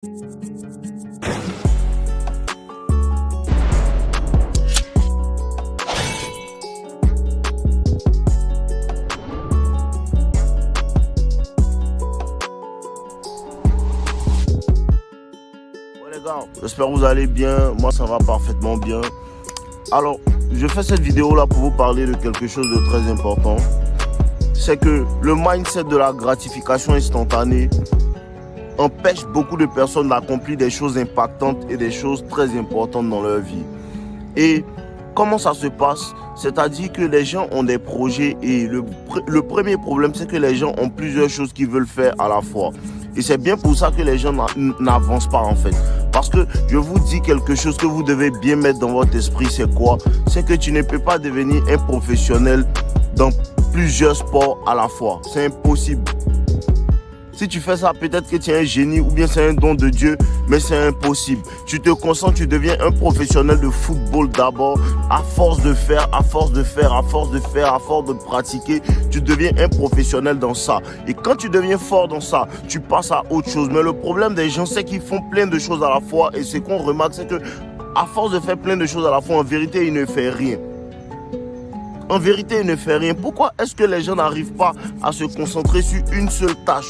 Les gars, j'espère que vous allez bien. Moi, ça va parfaitement bien. Alors, je fais cette vidéo là pour vous parler de quelque chose de très important. C'est que le mindset de la gratification instantanée empêche beaucoup de personnes d'accomplir des choses impactantes et des choses très importantes dans leur vie. Et comment ça se passe? C'est-à-dire que les gens ont des projets et le premier problème, c'est que les gens ont plusieurs choses qu'ils veulent faire à la fois. Et c'est bien pour ça que les gens n'avancent pas en fait. Parce que je vous dis quelque chose que vous devez bien mettre dans votre esprit, c'est quoi? C'est que tu ne peux pas devenir un professionnel dans plusieurs sports à la fois. C'est impossible. Si tu fais ça, peut-être que tu es un génie ou bien c'est un don de Dieu, mais c'est impossible. Tu te concentres, tu deviens un professionnel de football d'abord. À force de faire, à force de faire, à force de faire, à force de pratiquer, tu deviens un professionnel dans ça. Et quand tu deviens fort dans ça, tu passes à autre chose. Mais le problème des gens, c'est qu'ils font plein de choses à la fois. Et ce qu'on remarque, c'est que à force de faire plein de choses à la fois, en vérité, ils ne font rien. En vérité, il ne fait rien. Pourquoi est-ce que les gens n'arrivent pas à se concentrer sur une seule tâche,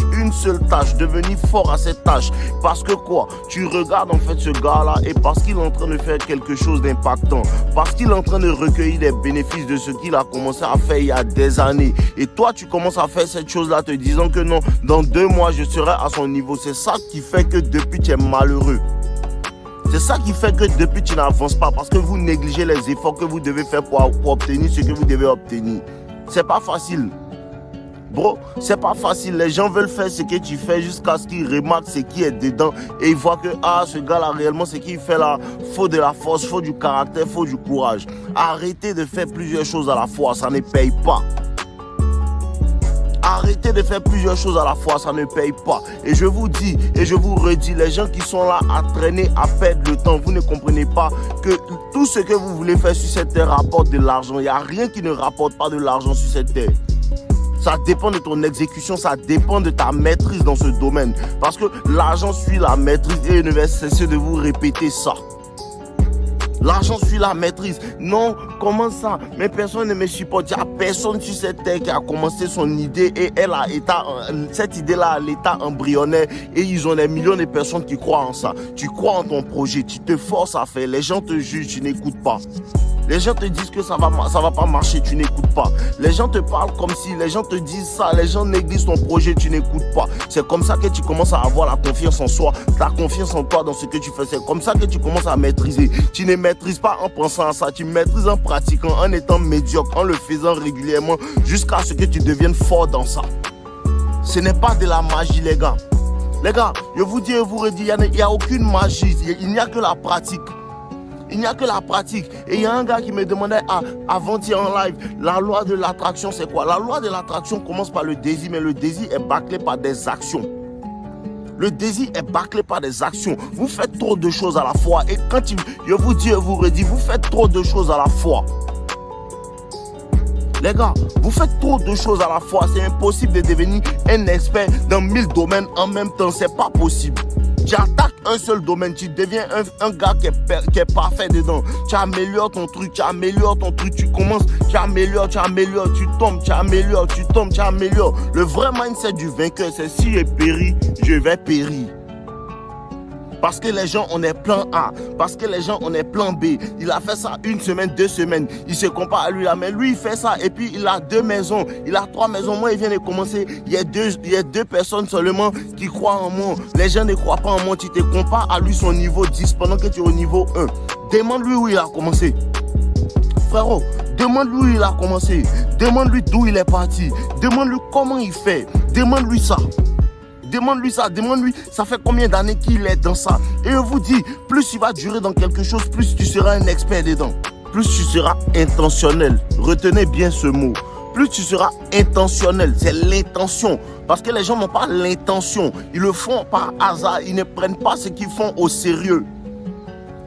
devenir fort à cette tâche? Parce que quoi? Tu regardes en fait ce gars-là et parce qu'il est en train de faire quelque chose d'impactant, parce qu'il est en train de recueillir les bénéfices de ce qu'il a commencé à faire il y a des années. Et toi, tu commences à faire cette chose-là te disant que non, dans 2 mois, je serai à son niveau. C'est ça qui fait que depuis, tu es malheureux. C'est ça qui fait que depuis tu n'avances pas, parce que vous négligez les efforts que vous devez faire pour obtenir ce que vous devez obtenir. C'est pas facile. Bro, c'est pas facile. Les gens veulent faire ce que tu fais jusqu'à ce qu'ils remarquent ce qui est dedans et ils voient que ce gars-là réellement ce qu'il fait là, faut de la force, faut du caractère, faut du courage. Arrêtez de faire plusieurs choses à la fois, ça ne paye pas. Arrêtez de faire plusieurs choses à la fois, ça ne paye pas. Et je vous dis, et je vous redis, les gens qui sont là à traîner, à perdre le temps, vous ne comprenez pas que tout ce que vous voulez faire sur cette terre rapporte de l'argent. Il n'y a rien qui ne rapporte pas de l'argent sur cette terre. Ça dépend de ton exécution, ça dépend de ta maîtrise dans ce domaine. Parce que l'argent suit la maîtrise et je ne vais cesser de vous répéter ça. L'argent suit la maîtrise. Non, comment ça? Mais personne ne me supporte. Il n'y a personne sur cette terre qui a commencé son idée et cette idée-là à l'état embryonnaire et ils ont des millions de personnes qui croient en ça. Tu crois en ton projet, tu te forces à faire. Les gens te jugent, tu n'écoutes pas. Les gens te disent que ça va pas marcher, tu n'écoutes pas. Les gens te parlent comme si, les gens te disent ça, les gens négligent ton projet, tu n'écoutes pas. C'est comme ça que tu commences à avoir la confiance en soi, la confiance en toi dans ce que tu fais. C'est comme ça que tu commences à maîtriser. Tu ne maîtrises pas en pensant à ça, tu maîtrises en pratiquant, en étant médiocre, en le faisant régulièrement, jusqu'à ce que tu deviennes fort dans ça. Ce n'est pas de la magie, les gars. Les gars, je vous dis et vous redis, il n'y a aucune magie, il n'y a que la pratique. Il n'y a que la pratique. Et il y a un gars qui me demandait avant-hier en live, la loi de l'attraction c'est quoi? La loi de l'attraction commence par le désir, mais le désir est bâclé par des actions. Le désir est bâclé par des actions. Vous faites trop de choses à la fois. Et quand je vous dis et vous redis, vous faites trop de choses à la fois. Les gars, vous faites trop de choses à la fois. C'est impossible de devenir un expert dans 1000 domaines en même temps. C'est pas possible. Tu attaques un seul domaine, tu deviens un gars qui est parfait dedans. Tu améliores ton truc, tu commences, tu améliores, tu tombes, tu améliores, tu tombes, tu améliores. Le vrai mindset du vainqueur, c'est si je péris, je vais périr. Parce que les gens ont des plans A, parce que les gens ont des plans B. Il a fait ça 1 semaine, 2 semaines. Il se compare à lui là, mais lui il fait ça et puis il a 2 maisons, il a 3 maisons. Moi il vient de commencer, il y a deux personnes seulement qui croient en moi. Les gens ne croient pas en moi. Tu te compares à lui son niveau 10 pendant que tu es au niveau 1. Demande-lui où il a commencé. Frérot, demande-lui où il a commencé. Demande-lui d'où il est parti. Demande-lui comment il fait. Demande-lui ça. Demande-lui ça, demande-lui, ça fait combien d'années qu'il est dans ça. Et je vous dis, plus tu vas durer dans quelque chose, plus tu seras un expert dedans. Plus tu seras intentionnel. Retenez bien ce mot. Plus tu seras intentionnel, c'est l'intention. Parce que les gens n'ont pas l'intention. Ils le font par hasard, ils ne prennent pas ce qu'ils font au sérieux.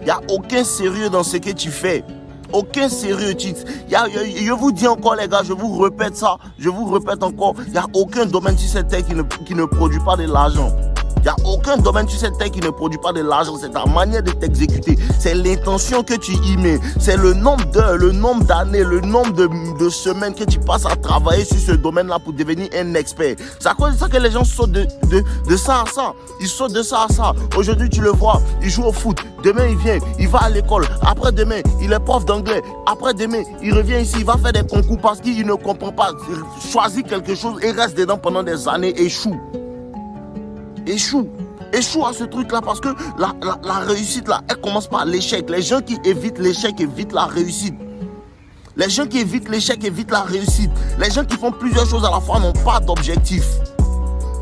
Il n'y a aucun sérieux dans ce que tu fais. Aucun sérieux. Je vous dis encore les gars, je vous répète ça, je vous répète encore, il n'y a aucun domaine sur cette terre qui ne produit pas de l'argent. Il n'y a aucun domaine sur cette terre qui ne produit pas de l'argent. C'est ta manière de t'exécuter. C'est l'intention que tu y mets. C'est le nombre d'heures, le nombre d'années, le nombre de semaines que tu passes à travailler sur ce domaine-là pour devenir un expert. C'est à cause de ça que les gens sautent de ça à ça. Ils sautent de ça à ça. Aujourd'hui, tu le vois, il joue au foot. Demain, il vient, il va à l'école. Après-demain, il est prof d'anglais. Après-demain, il revient ici, il va faire des concours parce qu'il ne comprend pas. Il choisit quelque chose et reste dedans pendant des années, échoue. Échoue à ce truc-là parce que la réussite, là, elle commence par l'échec. Les gens qui évitent l'échec évitent la réussite. Les gens qui évitent l'échec évitent la réussite. Les gens qui font plusieurs choses à la fois n'ont pas d'objectif.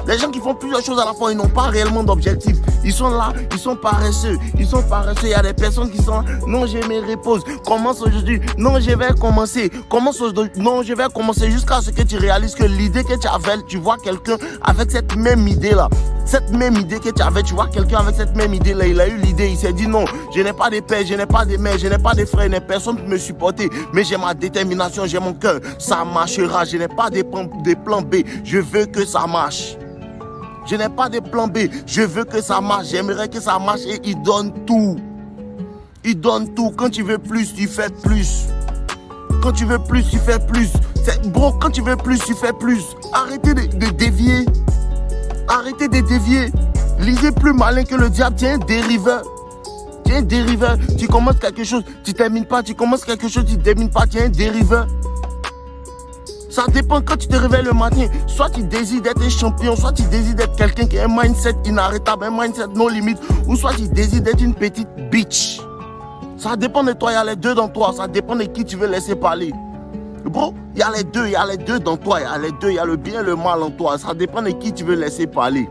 Les gens qui font plusieurs choses à la fois, ils n'ont pas réellement d'objectif. Ils sont là, ils sont paresseux. Il y a des personnes qui sont là. Non, je me repose. Commence aujourd'hui. Non, je vais commencer. Commence aujourd'hui. Non, je vais commencer jusqu'à ce que tu réalises que l'idée que tu avais, tu vois quelqu'un avec cette même idée-là. Cette même idée que tu avais, tu vois quelqu'un avec cette même idée-là. Il a eu l'idée, il s'est dit non, je n'ai pas de père, je n'ai pas de mère, je n'ai pas de frère, je n'ai personne pour me supporter. Mais j'ai ma détermination, j'ai mon cœur. Ça marchera. Je n'ai pas de plan B. Je veux que ça marche. Je n'ai pas de plan B, je veux que ça marche, j'aimerais que ça marche et il donne tout. Il donne tout. Quand tu veux plus, tu fais plus. Quand tu veux plus, tu fais plus. Bro, quand tu veux plus, tu fais plus. Arrêtez de dévier. Arrêtez de dévier. Lisez plus malin que le diable, tu es un dériveur. Tu es un dériveur. Tu commences quelque chose, tu ne termines pas. Tu commences quelque chose, tu ne termines pas. Tu es un dériveur. Ça dépend quand tu te réveilles le matin. Soit tu désires d'être un champion, soit tu désires d'être quelqu'un qui a un mindset inarrêtable, un mindset non limite, ou soit tu désires d'être une petite bitch. Ça dépend de toi, il y a les deux dans toi. Ça dépend de qui tu veux laisser parler. Bro, il y a les deux dans toi. Il y a les deux, il y a le bien et le mal en toi. Ça dépend de qui tu veux laisser parler.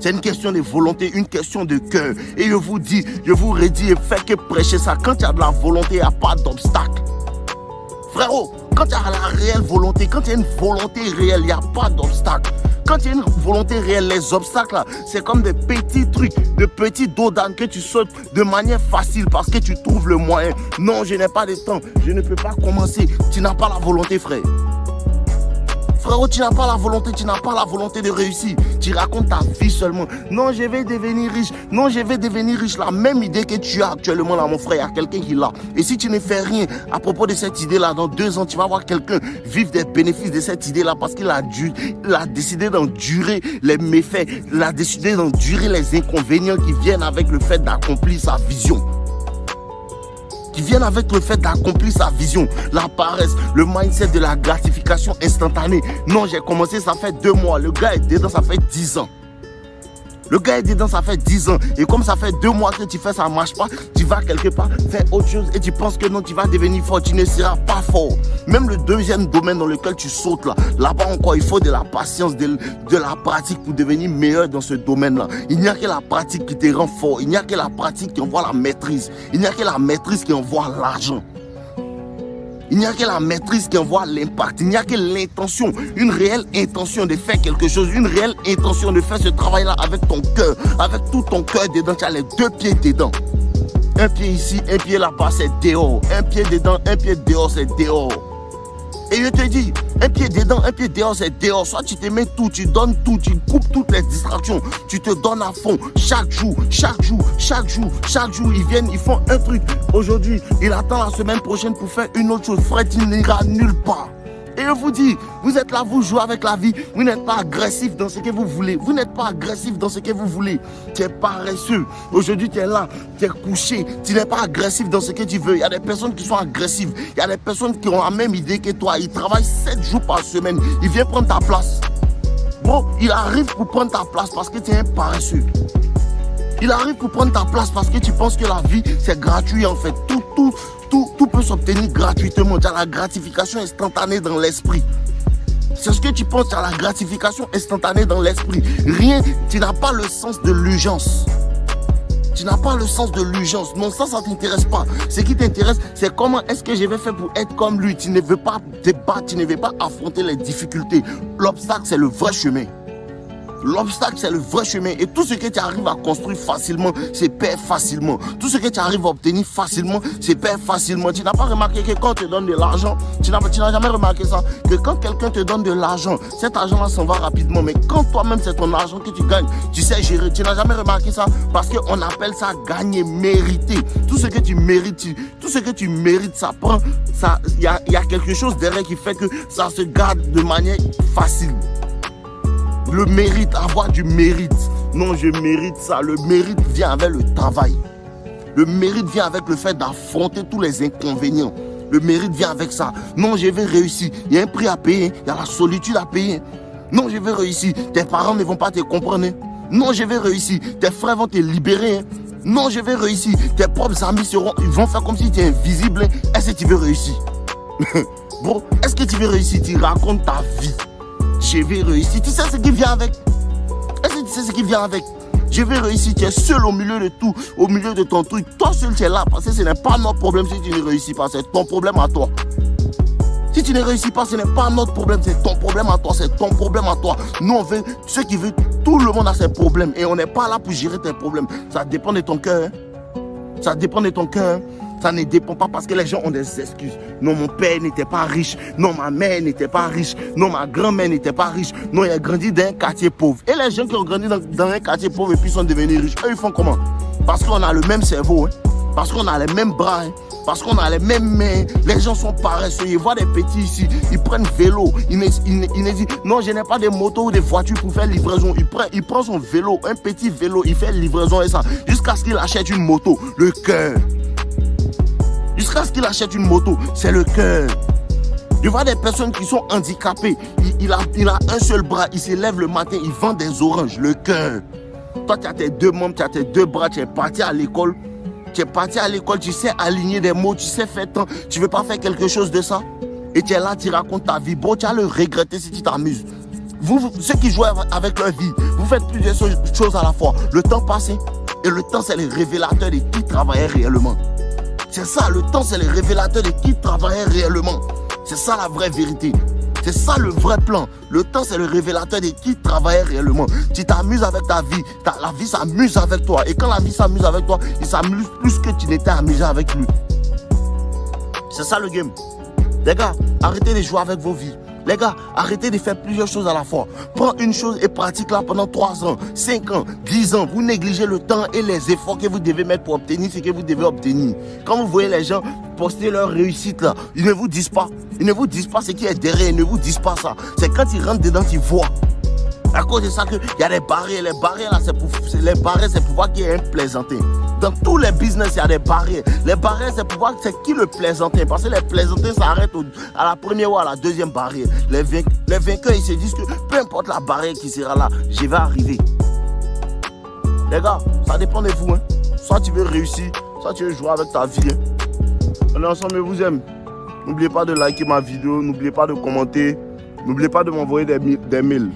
C'est une question de volonté, une question de cœur. Et je vous dis, je vous redis et fais que prêcher ça. Quand il y a de la volonté, il n'y a pas d'obstacle. Frérot, quand il y a la réelle volonté, quand il y a une volonté réelle, il n'y a pas d'obstacle. Quand il y a une volonté réelle, les obstacles là, c'est comme des petits trucs, de petits dos d'âne que tu sautes de manière facile parce que tu trouves le moyen. Non, je n'ai pas de temps, je ne peux pas commencer. Tu n'as pas la volonté, frère. Frérot, tu n'as pas la volonté, tu n'as pas la volonté de réussir. Tu racontes ta vie seulement. Non, je vais devenir riche. Non, je vais devenir riche. La même idée que tu as actuellement là, mon frère, il y a quelqu'un qui l'a. Et si tu ne fais rien à propos de cette idée-là, dans 2 ans, tu vas voir quelqu'un vivre des bénéfices de cette idée-là parce qu'il a décidé d'endurer les méfaits. Il a décidé d'endurer les inconvénients qui viennent avec le fait d'accomplir sa vision. Qui viennent avec le fait d'accomplir sa vision, la paresse, le mindset de la gratification instantanée. Non, j'ai commencé, ça fait 2 mois. Le gars est dedans, ça fait 10 ans. Le gars est dedans, ça fait 10 ans. Et comme ça fait 2 mois que tu fais, ça ne marche pas, tu vas quelque part faire autre chose et tu penses que non, tu vas devenir fort. Tu ne seras pas fort. Même le deuxième domaine dans lequel tu sautes là-bas encore, il faut de la patience, de la pratique pour devenir meilleur dans ce domaine-là. Il n'y a que la pratique qui te rend fort. Il n'y a que la pratique qui envoie la maîtrise. Il n'y a que la maîtrise qui envoie l'argent. Il n'y a que la maîtrise qui envoie l'impact. Il n'y a que l'intention, une réelle intention de faire quelque chose, une réelle intention de faire ce travail-là avec ton cœur, avec tout ton cœur dedans. Tu as les 2 pieds dedans. Un pied ici, un pied là-bas, c'est dehors. Un pied dedans, un pied dehors, c'est dehors. Et je te dis, un pied dedans, un pied dehors, c'est dehors. Soit tu te mets tout, tu donnes tout, tu coupes toutes les distractions. Tu te donnes à fond, chaque jour, ils viennent, ils font un truc. Aujourd'hui, il attend la semaine prochaine pour faire une autre chose. Fred, il n'ira nulle part. Et je vous dis, vous êtes là, vous jouez avec la vie. Vous n'êtes pas agressif dans ce que vous voulez. Vous n'êtes pas agressif dans ce que vous voulez. Tu es paresseux. Aujourd'hui, tu es là, tu es couché. Tu n'es pas agressif dans ce que tu veux. Il y a des personnes qui sont agressives. Il y a des personnes qui ont la même idée que toi. Ils travaillent 7 jours par semaine. Ils viennent prendre ta place. Bon, il arrive pour prendre ta place parce que tu es un paresseux. Il arrive pour prendre ta place parce que tu penses que la vie, c'est gratuit en fait. Tout peut s'obtenir gratuitement. Tu as la gratification instantanée dans l'esprit. C'est ce que tu penses, tu as la gratification instantanée dans l'esprit. Rien, tu n'as pas le sens de l'urgence. Tu n'as pas le sens de l'urgence. Non, ça ne t'intéresse pas. Ce qui t'intéresse, c'est comment est-ce que je vais faire pour être comme lui. Tu ne veux pas te battre, tu ne veux pas affronter les difficultés. L'obstacle, c'est le vrai chemin. L'obstacle, c'est le vrai chemin. Et tout ce que tu arrives à construire facilement, c'est perdre facilement. Tout ce que tu arrives à obtenir facilement, c'est perdre facilement. Tu n'as pas remarqué que quand on te donne de l'argent, tu n'as jamais remarqué ça, que quand quelqu'un te donne de l'argent, cet argent-là s'en va rapidement. Mais quand toi-même, c'est ton argent que tu gagnes, tu sais gérer. Tu n'as jamais remarqué ça, parce qu'on appelle ça gagner, mériter. Tout ce que tu mérites, ça prend. Il y a quelque chose derrière qui fait que ça se garde de manière facile. Le mérite, avoir du mérite. Non, je mérite ça. Le mérite vient avec le travail. Le mérite vient avec le fait d'affronter tous les inconvénients. Le mérite vient avec ça. Non, je vais réussir. Il y a un prix à payer. Il y a la solitude à payer. Non, je vais réussir. Tes parents ne vont pas te comprendre. Non, je vais réussir. Tes frères vont te libérer. Non, je vais réussir. Tes propres amis ils vont faire comme si tu es invisible. Est-ce que tu veux réussir? Bro, est-ce que tu veux réussir? Tu racontes ta vie. Je vais réussir. Tu sais ce qui vient avec? Est-ce que tu sais ce qui vient avec? Je vais réussir. Tu es seul au milieu de tout, au milieu de ton truc. Toi seul, tu es là. Parce que ce n'est pas notre problème si tu ne réussis pas. C'est ton problème à toi. Si tu ne réussis pas, ce n'est pas notre problème. C'est ton problème à toi. C'est ton problème à toi. Nous, on veut, ceux qui veulent, tout le monde a ses problèmes. Et on n'est pas là pour gérer tes problèmes. Ça dépend de ton cœur. Hein? Ça dépend de ton cœur. Hein? Ça ne dépend pas parce que les gens ont des excuses. Non, mon père n'était pas riche. Non, ma mère n'était pas riche. Non, ma grand-mère n'était pas riche. Non, il a grandi dans un quartier pauvre. Et les gens qui ont grandi dans un quartier pauvre et puis sont devenus riches, eux, ils font comment? Parce qu'on a le même cerveau. Hein? Parce qu'on a les mêmes bras. Hein? Parce qu'on a les mêmes mains. Les gens sont paresseux. Ils voient des petits ici. Ils prennent vélo. Ils disent, non, je n'ai pas de moto ou de voiture pour faire livraison. Il prend son vélo, un petit vélo. Il fait livraison et ça. Jusqu'à ce qu'il achète une moto. Le cœur. Jusqu'à ce qu'il achète une moto, c'est le cœur. Je vois des personnes qui sont handicapées. Il a un seul bras, il se lève le matin, il vend des oranges, le cœur. Toi, tu as tes deux membres, tu as tes deux bras, tu es parti à l'école. Tu es parti à l'école, tu sais aligner des mots, tu sais faire tant. Tu ne veux pas faire quelque chose de ça? Et tu es là, tu racontes ta vie. Bon, tu vas le regretter si tu t'amuses. Vous, ceux qui jouent avec leur vie, vous faites plusieurs choses à la fois. Le temps passé, et le temps, c'est le révélateur de qui travaillait réellement. C'est ça, le temps, c'est le révélateur de qui travaillait réellement. C'est ça la vraie vérité. C'est ça le vrai plan. Le temps, c'est le révélateur de qui travaillait réellement. Tu t'amuses avec ta vie. La vie s'amuse avec toi. Et quand la vie s'amuse avec toi, il s'amuse plus que tu n'étais amusé avec lui. C'est ça le game. Les gars, arrêtez de jouer avec vos vies. Les gars, arrêtez de faire plusieurs choses à la fois. Prends une chose et pratique-la pendant 3 ans, 5 ans, 10 ans. Vous négligez le temps et les efforts que vous devez mettre pour obtenir ce que vous devez obtenir. Quand vous voyez les gens poster leur réussite là, ils ne vous disent pas. Ils ne vous disent pas ce qui est derrière, ils ne vous disent pas ça. C'est quand ils rentrent dedans qu'ils voient. À cause de ça qu'il y a des barrières. Les barrières là, c'est pour voir qu'il y a un plaisantin. Dans tous les business, il y a des barrières. Les barrières, c'est pour voir c'est qui le plaisantin. Parce que les plaisantins s'arrêtent à la première ou à la deuxième barrière. Les vainqueurs, ils se disent que peu importe la barrière qui sera là, je vais arriver. Les gars, ça dépend de vous. Hein. Soit tu veux réussir, soit tu veux jouer avec ta vie. Hein. On est ensemble, je vous aime. N'oubliez pas de liker ma vidéo, n'oubliez pas de commenter, n'oubliez pas de m'envoyer des mails.